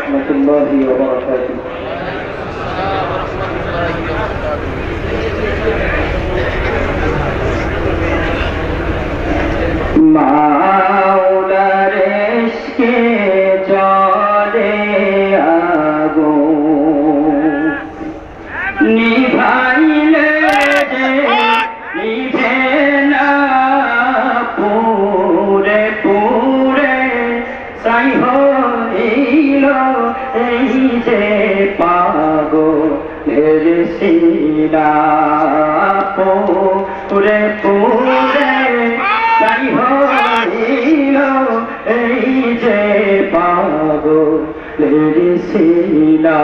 ورحمة الله وبركاته. মাওলার ইশকে জ্বলে আগুন, নিভাইলে যে নিভে না, পুরে পুরে ছাই হইল এই যে পাগলের সিনা, পুরে পুরে ছাই হইল এই যে পাগলের সিনা।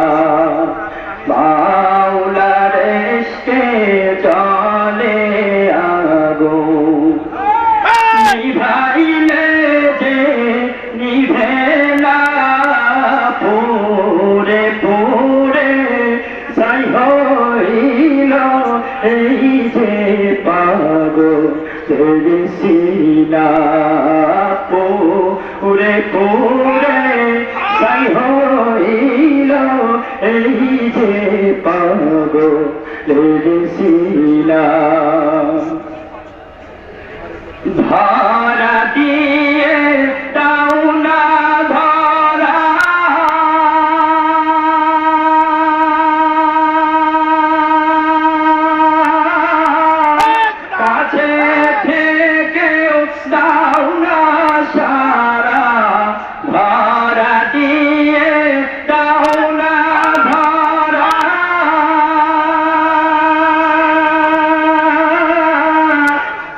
মাওলার ইশকে জ্বলে আগুন, নিভাইলে যে নিভে না, পুরে পুরে ছাই হইল এই যে পাগলের সিনা, পুরে পুরে ছাই হইল এই যে পাগলের সিনা। ধরা দিয়ে দাও না ধরা, কাছে থেকেও দাও না সারা, ধরা দিয়ে দাও না ধরা,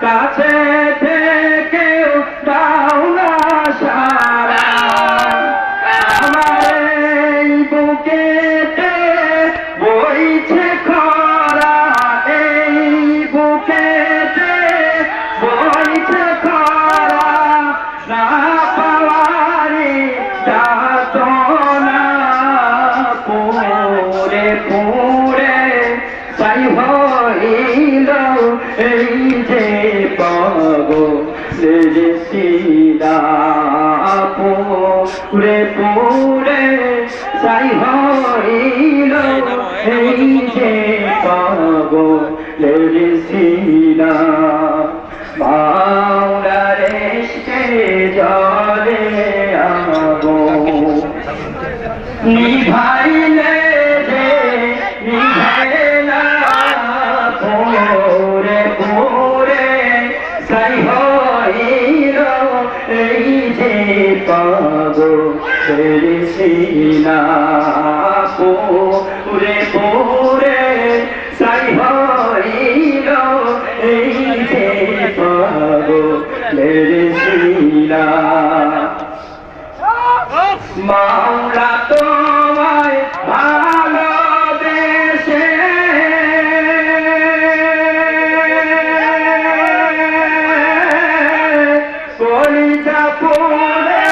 কাছে থেকেও দাও না সারা। আমার এই বুকেতে বইছে খরা, এই বুকেতে বইছে খরা, না পাওয়ারে যাতনা, পুরে পুরে ছাই হইল এই যে পাগলের সিনা, পুরে পুরে ছাই হইল এই যে পাগলের সিনা। মাওলার ইশকে জ্বলে আগুন, নিভাইলে যে নিভে না, পুরে পুরে ছাই হইল এই যে পাগলের সিনা, পুরে পুরে ছাই হইল এই যে পাগলের সিনা। মাওলা তোমায় ভালোবেসে কলিজা পুরে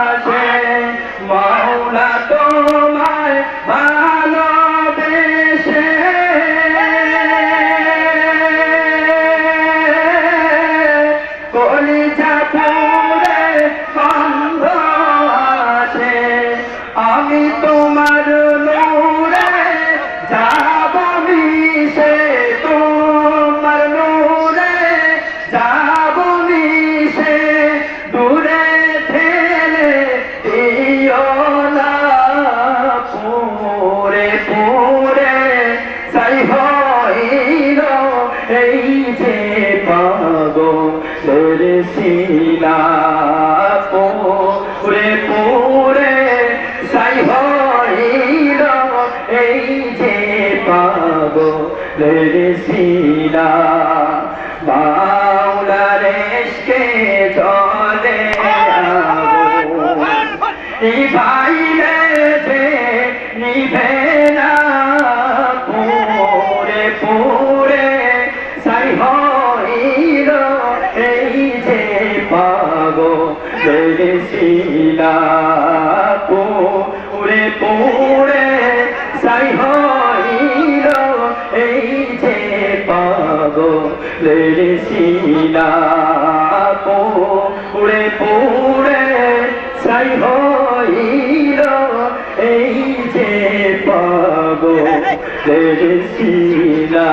আসে, মাওলা তোমায় ভালোবেসে কলিজা পুরে গন্ধ আসে। আমি তোমার নূরে যাব মিশে, তোমার নূরে যাব মিশে, দূরে ঠেলে দিও না, পুরে পুরে ছাই হইল এই যে পাগলের সিনা, পুরে পুরে ছাই হইল এই যে পাগলের সিনা। মাওলার ইশকে জ্বলে আগুন, নিভাইলে যে নিভে না, পুরে পুরে ছাই হইল এই যে পাগলের সিনা, পুরে পুরে ছাই হইল এই যে পাগলের সিনা, পুরে পুরে ছাই হইল হইল এই যে পাগলের শিলা